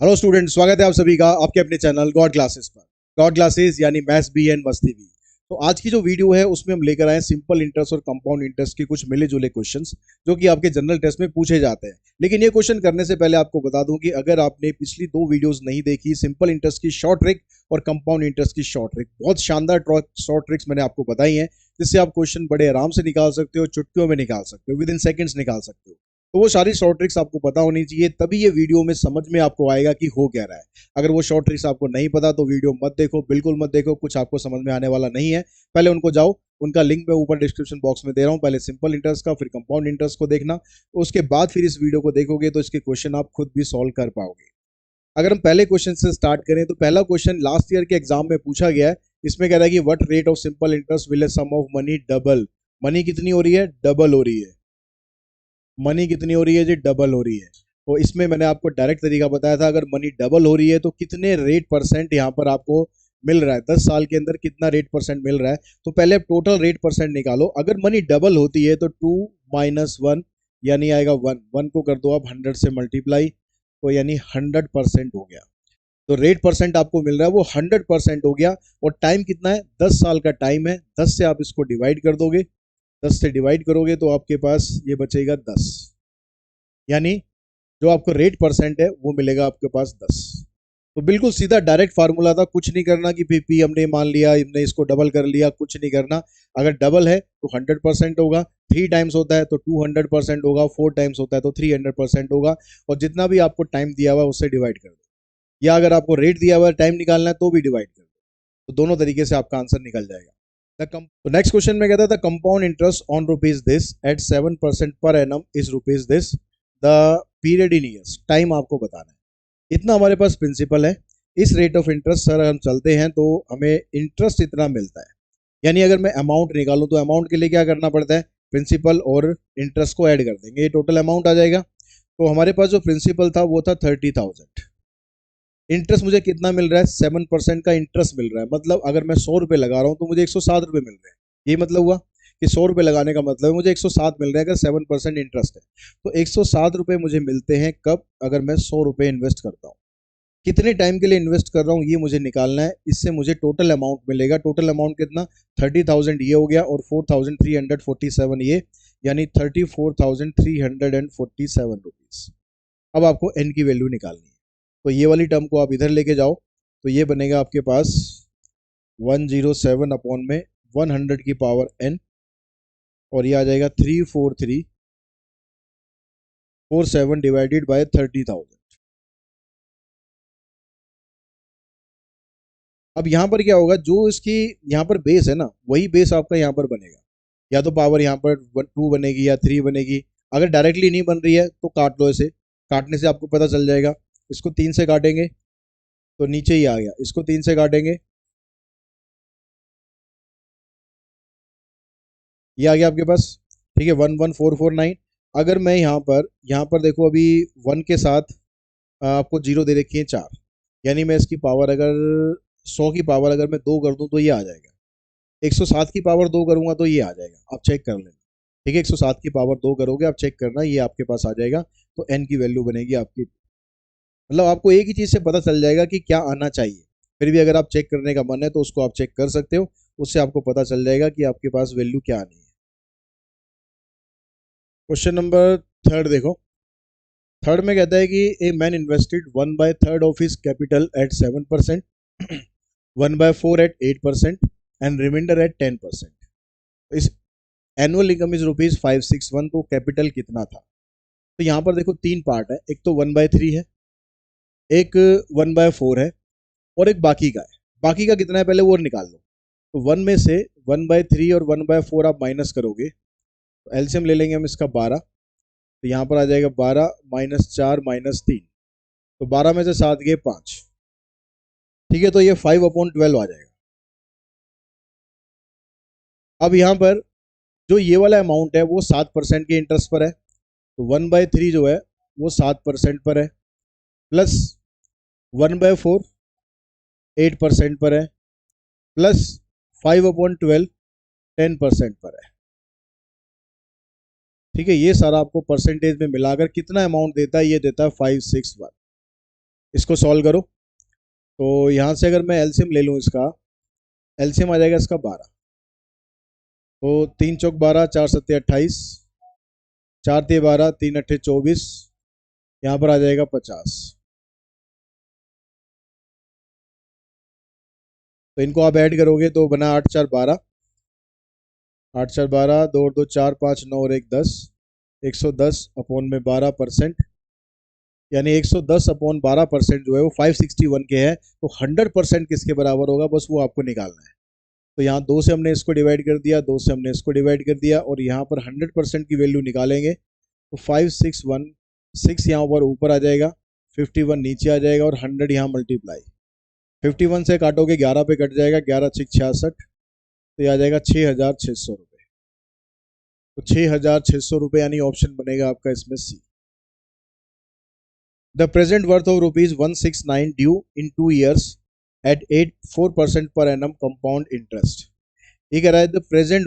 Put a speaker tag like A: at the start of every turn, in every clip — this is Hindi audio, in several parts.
A: हेलो स्टूडेंट, स्वागत है आप सभी का आपके अपने चैनल गॉड क्लासेस पर। गॉड क्लासेस यानी मैथ्स बी एंड मस्ती भी। तो आज की जो वीडियो है उसमें हम लेकर आए सिंपल इंटरेस्ट और कंपाउंड इंटरेस्ट के कुछ मिले जुले क्वेश्चंस जो कि आपके जनरल टेस्ट में पूछे जाते हैं। लेकिन ये क्वेश्चन करने से पहले आपको बता दूं कि अगर आपने पिछली दो वीडियोस नहीं देखी, सिंपल इंटरेस्ट की शॉर्ट ट्रिक और कंपाउंड इंटरेस्ट की शॉर्ट ट्रिक, बहुत शानदार शॉर्ट ट्रिक्स मैंने आपको बताई हैं जिससे आप क्वेश्चन बड़े आराम से निकाल सकते हो, चुटकियों में निकाल सकते हो, विद इन सेकेंड्स निकाल सकते हो। तो वो सारी शॉर्ट ट्रिक्स आपको पता होनी चाहिए, तभी ये वीडियो में समझ में आपको आएगा कि हो क्या रहा है। अगर वो शॉर्ट ट्रिक्स आपको नहीं पता तो वीडियो मत देखो, बिल्कुल मत देखो, कुछ आपको समझ में आने वाला नहीं है। पहले उनको जाओ, उनका लिंक मैं ऊपर डिस्क्रिप्शन बॉक्स में दे रहा हूँ, पहले सिंपल इंटरेस्ट का फिर कंपाउंड इंटरेस्ट को देखना, उसके बाद फिर इस वीडियो को देखोगे तो इसके क्वेश्चन आप खुद भी सॉल्व कर पाओगे। अगर हम पहले क्वेश्चन से स्टार्ट करें तो पहला क्वेश्चन लास्ट ईयर के एग्जाम में पूछा गया है। इसमें कह रहा है कि what rate of simple interest will sum of money double. Money कितनी हो रही है? डबल हो रही है। मनी कितनी हो रही है जी? डबल हो रही है। तो इसमें मैंने आपको डायरेक्ट तरीका बताया था, अगर मनी डबल हो रही है तो कितने रेट परसेंट यहाँ पर आपको मिल रहा है, 10 साल के अंदर कितना रेट परसेंट मिल रहा है। तो पहले आप टोटल रेट परसेंट निकालो। अगर मनी डबल होती है तो 2 माइनस 1 यानी आएगा 1। 1 को कर दो आप 100 से मल्टीप्लाई, तो यानी 100% हो गया। तो रेट परसेंट आपको मिल रहा है वो 100% हो गया। और टाइम कितना है? 10 साल का टाइम है। 10 से आप इसको डिवाइड कर दोगे, 10 से डिवाइड करोगे तो आपके पास ये बचेगा 10, यानी जो आपको रेट परसेंट है वो मिलेगा आपके पास 10। तो बिल्कुल सीधा डायरेक्ट फार्मूला था, कुछ नहीं करना कि पी हमने मान लिया, हमने इसको डबल कर लिया, कुछ नहीं करना। अगर डबल है तो 100% होगा, 3 टाइम्स होता है तो 200% होगा, 4 टाइम्स होता है तो 300% होगा। और जितना भी आपको टाइम दिया हुआ है उससे डिवाइड कर दो, या अगर आपको रेट दिया हुआ है टाइम निकालना है तो भी डिवाइड कर दो। तो दोनों तरीके से आपका आंसर निकल जाएगा। तो नेक्स्ट क्वेश्चन में कहता था compound interest on rupees this eight 7% per annum is rupees this, the period in years. Time आपको बताना है। इतना हमारे पास प्रिंसिपल है। इस रेट ऑफ इंटरेस्ट सर हम चलते हैं तो हमें इंटरेस्ट इतना मिलता है। यानी अगर मैं अमाउंट निकालूं तो अमाउंट के लिए क्या करना पड़ता है? प्रिंसिपल और इंटरेस्ट को ऐड कर देंगे, ये टोटल अमाउंट आ जाएगा। तो हमारे पास जो प्रिंसिपल था वो था 30,000। इंटरेस्ट मुझे कितना मिल रहा है? 7% का इंटरेस्ट मिल रहा है। मतलब अगर मैं 100 रुपये लगा रहा हूँ तो मुझे 107 रुपये मिल रहे हैं। ये मतलब हुआ कि 100 रुपये लगाने का मतलब है मुझे 107 मिल रहा है अगर 7% इंटरेस्ट है। तो 107 रुपये मुझे मिलते हैं कब? अगर मैं 100 रुपये इन्वेस्ट करता हूँ। कितने टाइम के लिए इन्वेस्ट कर रहा हूँ ये मुझे निकालना है। इससे मुझे टोटल अमाउंट मिलेगा। टोटल अमाउंट कितना? 30,000 ये हो गया और 4,347 ये, यानी 34,347 रुपीज। अब आपको एन की वैल्यू निकालनी है। तो ये वाली टर्म को आप इधर लेके जाओ तो ये बनेगा आपके पास 107 अपॉन में 100 की पावर n, और ये आ जाएगा 34347 डिवाइडेड बाय 30,000। अब यहाँ पर क्या होगा, जो इसकी यहाँ पर बेस है ना वही बेस आपका यहाँ पर बनेगा। या तो पावर यहाँ पर 2 बनेगी या 3 बनेगी। अगर डायरेक्टली नहीं बन रही है तो काट लो इसे, काटने से आपको पता चल जाएगा। इसको 3 से काटेंगे तो नीचे ही आ गया, इसको 3 से काटेंगे ये आ गया आपके पास। ठीक है, 11449। अगर मैं यहाँ पर देखो अभी 1 के साथ आपको जीरो दे रखी है 4, यानी मैं इसकी पावर अगर 100 की पावर अगर मैं 2 कर दूं तो ये आ जाएगा। 107 की पावर 2 करूंगा तो ये आ जाएगा, आप चेक कर लेना। ठीक है, 107 की पावर 2 करोगे आप चेक करना, ये आपके पास आ जाएगा। तो एन की वैल्यू बनेगी आपकी, मतलब आपको एक ही चीज से पता चल जाएगा कि क्या आना चाहिए। फिर भी अगर आप चेक करने का मन है तो उसको आप चेक कर सकते हो, उससे आपको पता चल जाएगा कि आपके पास वैल्यू क्या आनी है। क्वेश्चन नंबर थर्ड देखो। थर्ड में कहता है कि a man invested 1/3 of his capital at 7%, 1/4 at 8% and remainder at 10%। इस एनुअल इनकम इज ₹561। तो कैपिटल कितना था? तो यहाँ पर देखो 3 पार्ट है, एक तो 1/3 है, एक 1/4 है, और एक बाकी का है। बाकी का कितना है पहले वो निकाल लो। तो 1 में से 1/3 और 1/4 आप माइनस करोगे तो एलसीएम ले लेंगे हम इसका 12। तो यहाँ पर आ जाएगा 12 माइनस 4 माइनस 3, तो 12 में से 7 गए 5। ठीक है, तो ये 5/12 आ जाएगा। अब यहाँ पर जो ये वाला अमाउंट है वो 7% के इंटरेस्ट पर है, तो 1/3 जो है वो 7% पर है, प्लस 1/4 8% पर है, प्लस 5/12 10% पर है। ठीक है, ये सारा आपको परसेंटेज में मिलाकर कितना अमाउंट देता है? ये देता है 561। इसको सॉल्व करो। तो यहाँ से अगर मैं एलसीएम ले लूँ इसका, एलसीएम आ जाएगा इसका 12। तो 3 चौक 12, 4 सत्ते 28, 4 तिये 12, 3 अट्ठे 24, यहाँ पर आ जाएगा 50। तो इनको आप ऐड करोगे तो बना 8 4 12, 8 4 12, 2 और 2 4 5 9 और 1 10, 110 अपॉन में 12%, यानी 110 अपॉन 12% जो है वो 561 के है। तो 100% किसके बराबर होगा, बस वो आपको निकालना है। तो यहाँ 2 से हमने इसको डिवाइड कर दिया, 2 से हमने इसको डिवाइड कर दिया, और यहाँ पर 100% की वैल्यू निकालेंगे तो 561, 6 यहाँ पर ऊपर आ जाएगा, 51 नीचे आ जाएगा, और 100 यहाँ मल्टीप्लाई। 51 से काटोगे 11 पे कट जाएगा, 11 6 66, तो ये आ जाएगा 6,600 रुपये। तो 6,600 रुपये यानी ऑप्शन बनेगा आपका इसमें C. The present worth of ₹169 due in 2 years at 4% per annum compound interest. ये कह रहा है the present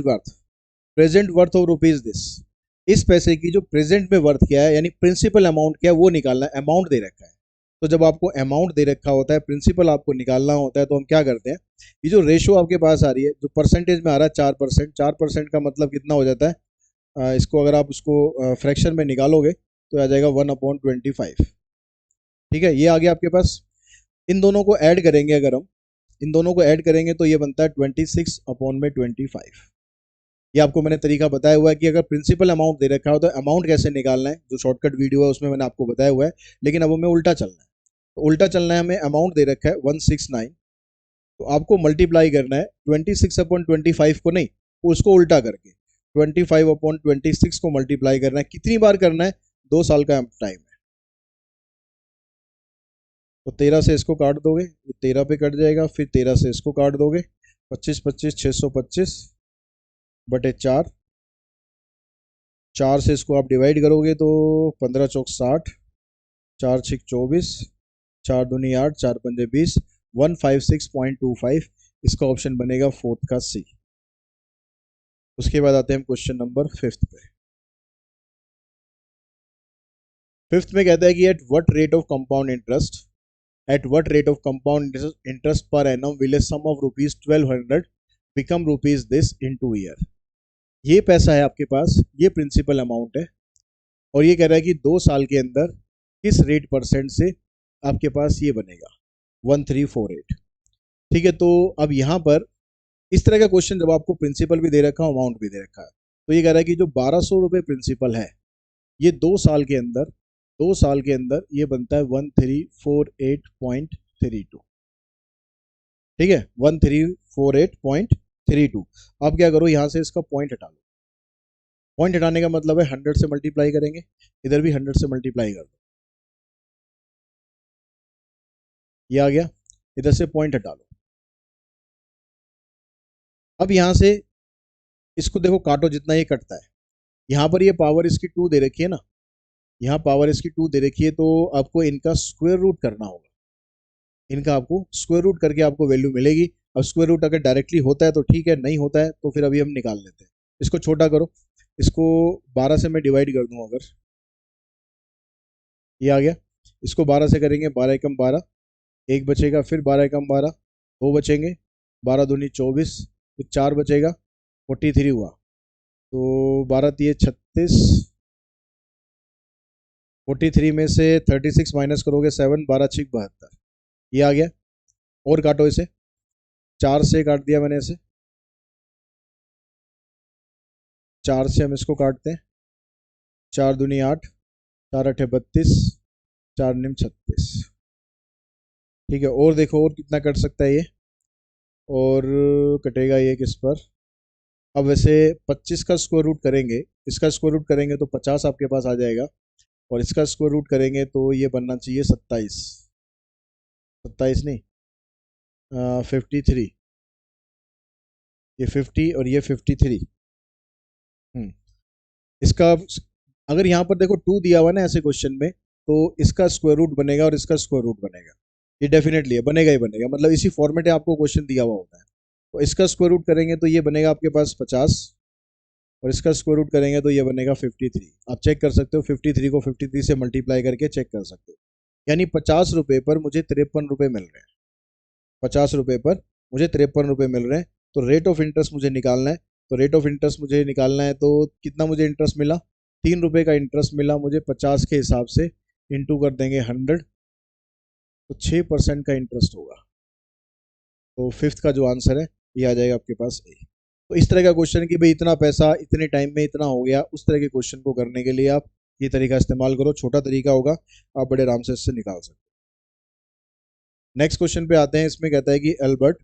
A: worth of rupees this, इस पैसे की जो प्रेजेंट में वर्थ क्या है, यानी प्रिंसिपल अमाउंट क्या है वो निकालना है। अमाउंट दे रखा है, तो जब आपको अमाउंट दे रखा होता है, प्रिंसिपल आपको निकालना होता है, तो हम क्या करते हैं, ये जो रेशो आपके पास आ रही है, जो परसेंटेज में आ रहा है 4%, 4% का मतलब कितना हो जाता है, इसको अगर आप उसको फ्रैक्शन में निकालोगे तो आ जाएगा 1/25। ठीक है, ये आ गया आपके पास। इन दोनों को ऐड करेंगे, अगर हम इन दोनों को ऐड करेंगे तो ये बनता है 26/25। ये आपको मैंने तरीका बताया हुआ है कि अगर प्रिंसिपल अमाउंट दे रखा हो तो अमाउंट कैसे निकालना है, जो शॉर्टकट वीडियो है उसमें मैंने आपको बताया हुआ है। लेकिन अब हमें उल्टा चलना है, तो उल्टा चलना है, हमें अमाउंट दे रखा है 169, तो आपको मल्टीप्लाई करना है 26/25 को नहीं, उसको उल्टा करके 25/26 को मल्टीप्लाई करना है। कितनी बार करना है, 2 साल का टाइम है। तो 13 से इसको काट दोगे, 13 पे कट जाएगा, फिर 13 से इसको काट दोगे, 25 25 625 बटे 4, 4 से इसको आप डिवाइड करोगे तो 15 चौक 60, 4 6 24, 4 दूनी 8, 4 पंजे 20, 156.25। इसका ऑप्शन बनेगा फोर्थ का सी। उसके बाद आते हैं क्वेश्चन नंबर 5 पे। 5 में कहता है कि at what rate of compound interest per annum will a sum of rupees 1200 become rupees this in 2 year। ये पैसा है आपके पास, ये प्रिंसिपल अमाउंट है, और ये कह रहा है कि 2 साल के अंदर किस रेट परसेंट से आपके पास ये बनेगा 1348। ठीक है, तो अब यहाँ पर इस तरह का क्वेश्चन जब आपको प्रिंसिपल भी दे रखा है, अमाउंट भी दे रखा है, तो ये कह रहा है कि जो 1200 रुपये प्रिंसिपल है, ये 2 साल के अंदर ये बनता है 1348.32। ठीक है, 1348.32। अब क्या करो, यहां से इसका पॉइंट हटा लो। पॉइंट हटाने का मतलब है 100 से मल्टीप्लाई करेंगे, इधर भी 100 से मल्टीप्लाई कर दो, ये आ गया, इधर से पॉइंट हटा लो। अब यहां से इसको देखो, काटो जितना ये कटता है, यहां पर ये पावर इसकी 2 दे रखी है ना, यहाँ पावर इसकी 2 दे रखी है, तो आपको इनका स्क्वायर रूट करना होगा। इनका आपको स्क्वायर रूट करके आपको वैल्यू मिलेगी। अब स्क्वायर रूट अगर डायरेक्टली होता है तो ठीक है, नहीं होता है तो फिर अभी हम निकाल लेते हैं। इसको छोटा करो, इसको 12 से मैं डिवाइड कर दूं अगर, ये आ गया। इसको 12 से करेंगे, 12 एकम 12, 1 बचेगा, फिर 12 एकम 12, 2 बचेंगे, 12 दूनी 24, फिर 4 बचेगा, 43 हुआ। तो 12 तिये 36, 43 में से 36 माइनस करोगे 7, 12 6 72, ये आ गया। और काटो इसे, 4 से काट दिया मैंने इसे, 4 से हम इसको काटते हैं, 4 दूनी 8, 4 अठे 32, 4 निम 36। ठीक है, और देखो और कितना कट सकता है ये, और कटेगा ये किस पर। अब वैसे 25 का स्क्वायर रूट करेंगे, इसका स्क्वायर रूट करेंगे तो 50 आपके पास आ जाएगा, और इसका स्क्वायर रूट करेंगे तो ये बनना चाहिए 27, 27 नहीं 53, ये 50 और ये 53। इसका अगर यहाँ पर देखो 2 दिया हुआ ना ऐसे क्वेश्चन में, तो इसका स्क्वायर रूट बनेगा और इसका स्क्वायर रूट बनेगा, ये डेफिनेटली है, बनेगा ही बनेगा, मतलब इसी फॉर्मेट में आपको क्वेश्चन दिया हुआ होता है। तो इसका स्क्वायर रूट करेंगे तो ये बनेगा आपके पास 50, और इसका स्क्वायर रूट करेंगे तो ये बनेगा 53। आप चेक कर सकते हो, 53 को 53 से मल्टीप्लाई करके चेक कर सकते हो। यानी 50 रुपये पर मुझे 53 रुपये मिल रहे हैं। 50 रुपये पर मुझे 53 रुपये मिल रहे हैं। तो रेट ऑफ इंटरेस्ट मुझे निकालना है। तो रेट ऑफ इंटरेस्ट मुझे निकालना है, तो कितना मुझे इंटरेस्ट मिला, 3 रुपये का इंटरेस्ट मिला मुझे 50 के हिसाब से, इंटू कर देंगे 100, तो 6% का इंटरेस्ट होगा। तो फिफ्थ का जो आंसर है ये आ जाएगा आपके पास ए। तो इस तरह का क्वेश्चन कि भाई इतना पैसा इतने टाइम में इतना हो गया, उस तरह के क्वेश्चन को करने के लिए आप ये तरीका इस्तेमाल करो। छोटा तरीका होगा, आप बड़े आराम से इससे निकाल सकते हो। नेक्स्ट क्वेश्चन पे आते हैं। इसमें कहता है कि एल्बर्ट,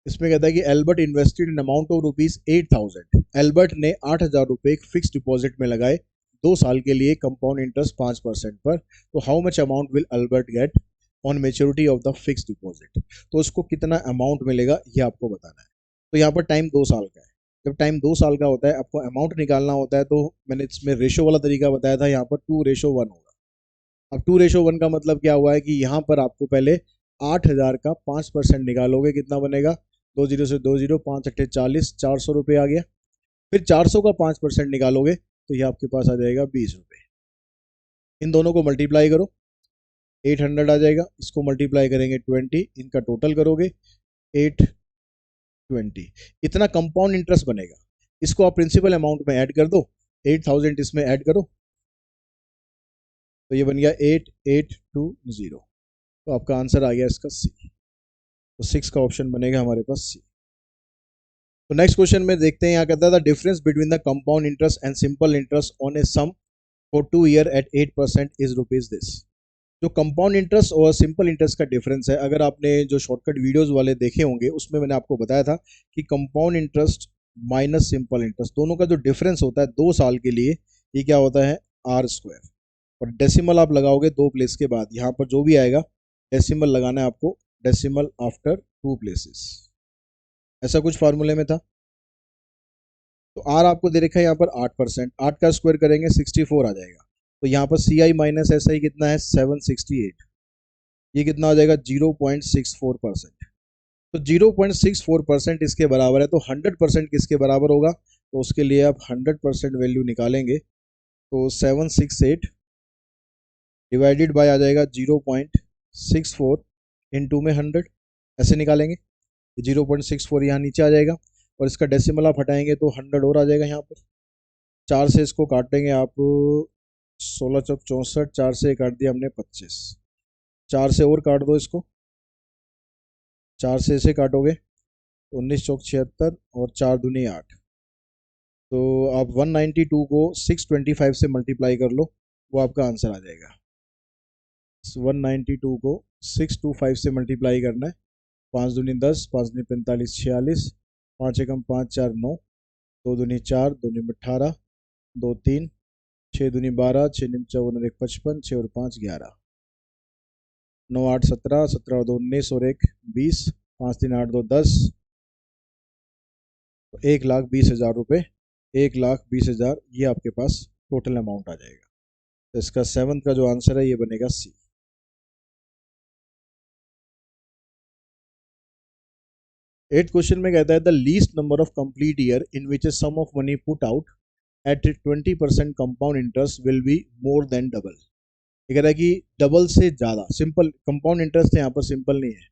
A: इसमें कहता है कि Albert invested in amount of ₹8,000। Albert ने 8,000 रुपये एक फिक्स डिपॉजिट में लगाए 2 साल के लिए, कंपाउंड इंटरेस्ट 5% पर। तो how much amount will Albert get on maturity of the fix deposit. तो उसको कितना अमाउंट मिलेगा ये आपको बताना है। तो यहाँ पर टाइम 2 साल का है। जब टाइम 2 साल का होता है, आपको अमाउंट निकालना होता है, तो मैंने इसमें रेशो वाला तरीका बताया था, यहाँ पर 2:1 होगा। अब 2:1 का मतलब क्या हुआ है कि यहाँ पर आपको पहले 8,000 का 5% निकालोगे, कितना बनेगा, 20 से 20, 5 अट्ठे 40, 400 रुपये आ गया। फिर 400 का 5% निकालोगे तो ये आपके पास आ जाएगा 20 रुपये। इन दोनों को मल्टीप्लाई करो, 800 आ जाएगा। इसको मल्टीप्लाई करेंगे 20, इनका टोटल करोगे 820। इतना कंपाउंड इंटरेस्ट बनेगा। इसको आप प्रिंसिपल अमाउंट में ऐड कर दो, 8,000 इसमें ऐड करो, तो ये बन गया 8820। तो आपका आंसर आ गया इसका सी। तो 6 का ऑप्शन बनेगा हमारे पास सी। तो नेक्स्ट क्वेश्चन में देखते हैं, यहाँ कहता है the difference between the compound interest and simple interest on a sum for 2 year at 8% is rupees this. जो कंपाउंड इंटरेस्ट और सिंपल इंटरेस्ट का डिफरेंस है, अगर आपने जो शॉर्टकट वीडियोस वाले देखे होंगे उसमें मैंने आपको बताया था कि compound interest minus simple interest, दोनों का जो डिफरेंस होता है 2 साल के लिए, ये क्या होता है, R²। और डेसिमल आप लगाओगे 2 प्लेस के बाद, यहाँ पर जो भी आएगा डेसिमल लगाना है आपको, डेसिमल आफ्टर 2 प्लेसेस, ऐसा कुछ फार्मूले में था। तो आर आपको दे रखा है यहाँ पर 8%, 8 का स्क्वायर करेंगे 64 आ जाएगा। तो यहाँ पर सी आई माइनस एस आई कितना है, 768। ये कितना हो जाएगा, 0.64%। तो 0.64% इसके बराबर है। तो 100% किसके बराबर होगा, तो उसके लिए आप 100% वैल्यू निकालेंगे। तो 768 डिवाइडेड बाय आ जाएगा 0.64 इंटू में 100, ऐसे निकालेंगे। 0.64 यहाँ नीचे आ जाएगा, और इसका डेसिमल आप हटाएंगे तो 100 और आ जाएगा यहाँ पर। 4 से इसको काटेंगे आप, 16 चौक 64, 4 से काट दिया हमने 25, 4 से और काट दो इसको, 4 से इसे काटोगे तो 19 चौक 76, और 4 दूनी 8। तो आप 192 को 625 से मल्टीप्लाई कर लो, वो आपका आंसर आ जाएगा। 192 को 625 से मल्टीप्लाई करना है। 5 दूनी 10, 5 दूनी 45, 46, 5 एकम 5, 4 9, 2 दूनी 4, 2 दूनी 18, 2 3, 6 दूनी 12, 6 नीम 54, 1 55, 6 और 5 11, 9 8 17, 17 और 2 19, और 1 20, 5 3 8 2 10, तो 1,20,000 रुपये, 1,20,000 ये आपके पास टोटल अमाउंट आ जाएगा। तो इसका 7th का जो आंसर है ये बनेगा सी। 8th क्वेश्चन में कहता है the least number of complete year in which a sum of money put out at 20% compound interest will be more than double. ये कह रहा है कि डबल से ज्यादा, सिंपल कंपाउंड इंटरेस्ट है यहाँ पर, सिंपल नहीं है।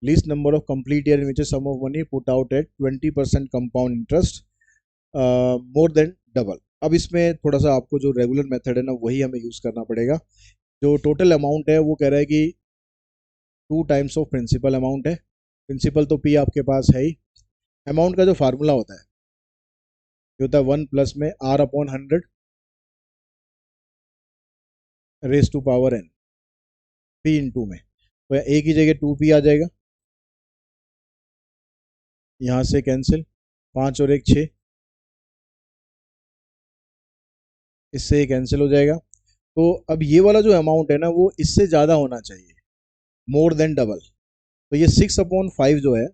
A: Least number of complete year in which a sum of money put out at 20% compound interest more than double. अब इसमें थोड़ा सा आपको जो रेगुलर मेथड है ना वही हमें यूज करना पड़ेगा। जो टोटल अमाउंट है वो कह रहा है कि 2 टाइम्स ऑफ प्रिंसिपल अमाउंट है। प्रिंसिपल तो पी आपके पास है ही। अमाउंट का जो फार्मूला होता है ये होता है 1 प्लस में R/100 raise to power n, P into में, तो ए की जगह 2p आ जाएगा, यहाँ से कैंसिल, 5 और 1 6, इससे कैंसिल हो जाएगा। तो अब ये वाला जो अमाउंट है ना वो इससे ज़्यादा होना चाहिए, मोर देन डबल। तो ये 6/5 जो है,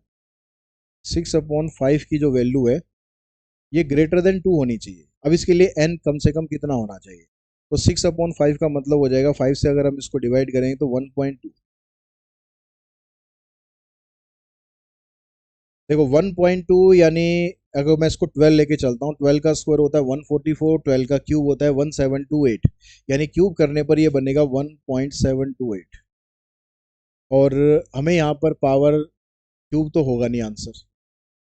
A: 6/5 की जो वैल्यू है ये ग्रेटर देन 2 होनी चाहिए। अब इसके लिए n कम से कम कितना होना चाहिए, तो 6/5 का मतलब हो जाएगा, 5 से अगर हम इसको डिवाइड करेंगे तो 1.2। देखो 1.2 यानी अगर मैं इसको 12 लेके चलता हूँ, 12 का स्क्वायर होता है 144, 12 का क्यूब होता है 1728, यानी क्यूब करने पर ये बनेगा 1.728। और हमें यहाँ पर पावर क्यूब तो होगा नहीं आंसर,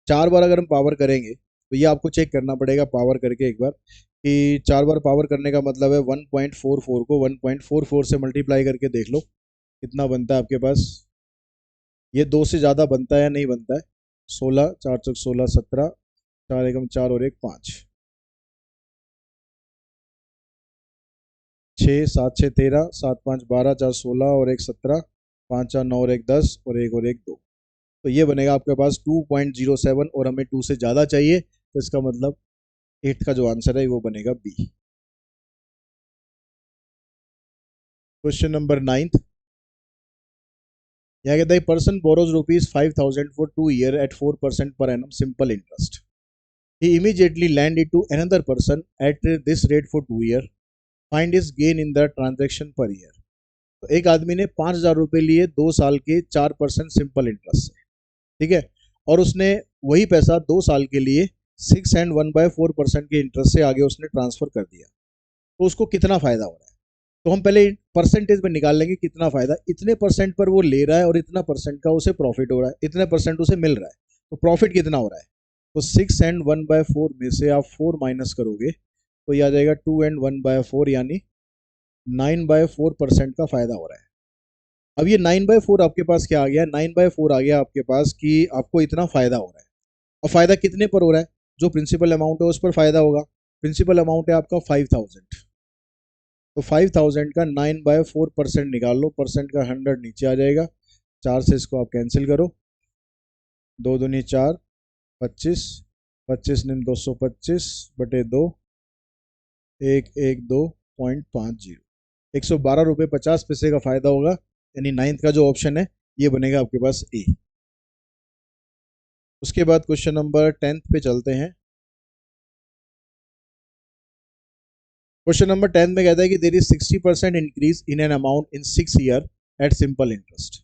A: 4 बार अगर हम पावर करेंगे तो ये आपको चेक करना पड़ेगा पावर करके एक बार, कि 4 बार पावर करने का मतलब है 1.44 को 1.44 से मल्टीप्लाई करके देख लो कितना बनता है आपके पास। ये 2 से ज़्यादा बनता है या नहीं बनता है? 16, 4 चौक 16, 17, 4 एकम 4 और 1 5, 6 7 6 13, 7 5 12, 4 16 और 1 17, 5 4 9 और 1 10 और 1 2। तो ये बनेगा आपके पास 2.07 और हमें 2 से ज़्यादा चाहिए, तो इसका मतलब 8 का जो आंसर है वो बनेगा बी। क्वेश्चन नंबर 9, यहाँ कहता है person borrows ₹5,000 for 2 year at 4% per annum simple interest. He immediately lend it to another person at this rate for 2 year, find his gain in the transaction per year. तो एक आदमी ने 5,000 रुपये लिए 2 साल के 4% सिंपल इंटरेस्ट से, ठीक है, और उसने वही पैसा 2 साल के लिए 6 and 1/4% के इंटरेस्ट से आगे उसने ट्रांसफर कर दिया, तो उसको कितना फायदा हो रहा है? तो हम पहले परसेंटेज में निकाल लेंगे कितना फायदा, इतने परसेंट पर वो ले रहा है और इतना परसेंट का उसे प्रॉफिट हो रहा है, इतने परसेंट उसे मिल रहा है, तो प्रॉफिट कितना हो रहा है? तो 6 and 1/4 में से आप 4 माइनस करोगे तो ये आ जाएगा 2 and 1/4, यानी 9/4% का फायदा हो रहा है। अब ये 9/4 आपके पास क्या आ गया? 9/4 आ गया आपके पास कि आपको इतना फायदा हो रहा है। अब फायदा कितने पर हो रहा है? जो प्रिंसिपल अमाउंट है उस पर फायदा होगा। प्रिंसिपल अमाउंट है आपका 5,000, तो 5,000 का 9/4% निकाल लो, परसेंट का 100 नीचे आ जाएगा, 4 से इसको आप कैंसिल करो, 2 दूनी 4, 25, 25 निम 225 बटे 2, 112.50, 112 रुपये 50 पैसे का फायदा होगा, यानी 9th का जो ऑप्शन है ये बनेगा आपके पास ए। उसके बाद क्वेश्चन नंबर 10 पे चलते हैं। क्वेश्चन नंबर 10 में कहता है कि there is 60% increase in an amount in 6 year at simple interest.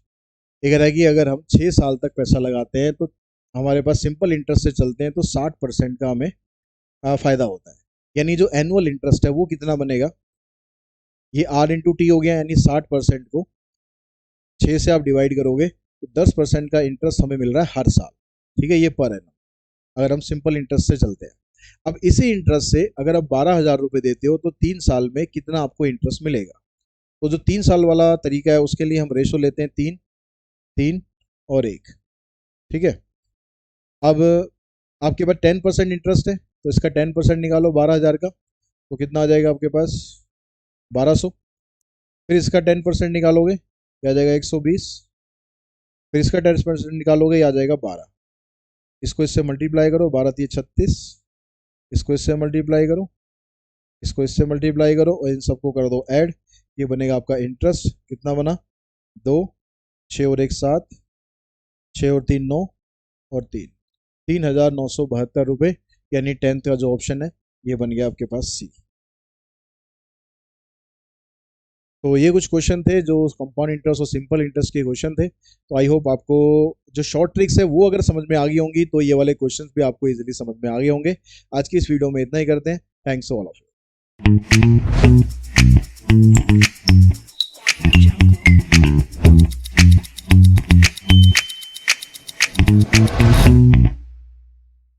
A: ये कह रहा है कि अगर हम 6 साल तक पैसा लगाते हैं तो हमारे पास सिंपल इंटरेस्ट से चलते हैं तो 60% का हमें फायदा होता है, यानी जो एनुअल इंटरेस्ट है वो कितना बनेगा? ये R इंटू टी हो गया, यानी 60% को 6 से आप डिवाइड करोगे तो 10% का इंटरेस्ट हमें मिल रहा है हर साल, ठीक है, ये पर एनम अगर हम सिंपल इंटरेस्ट से चलते हैं। अब इसी इंटरेस्ट से अगर आप 12,000 रुपये देते हो तो 3 साल में कितना आपको इंटरेस्ट मिलेगा? तो जो 3 साल वाला तरीका है उसके लिए हम रेशो लेते हैं 3, 3 और 1, ठीक है। अब आपके पास 10% इंटरेस्ट है तो इसका 10% निकालो 12,000 का, तो कितना आ जाएगा आपके पास? 1200। फिर इसका 10% निकालोगे क्या आ जाएगा? 120। फिर इसका 10% निकालोगे आ जाएगा 12। इसको इससे मल्टीप्लाई करो, 12 3 36, इसको इससे मल्टीप्लाई करो, इसको इससे मल्टीप्लाई करो और इन सबको कर दो ऐड, ये बनेगा आपका इंटरेस्ट। कितना बना? 2, 6 और 1 7, 6 और 3 9 और 3, 3,972 रुपये, यानी 10th का जो ऑप्शन है ये बन गया आपके पास सी। तो ये कुछ क्वेश्चन थे जो कंपाउंड इंटरेस्ट और सिंपल इंटरेस्ट के क्वेश्चन थे। तो आई होप आपको जो शॉर्ट ट्रिक्स है वो अगर समझ में आ गई होंगी तो ये वाले क्वेश्चंस भी आपको इजीली समझ में आ गए होंगे। आज की इस वीडियो में इतना ही करते हैं। Thanks all of you.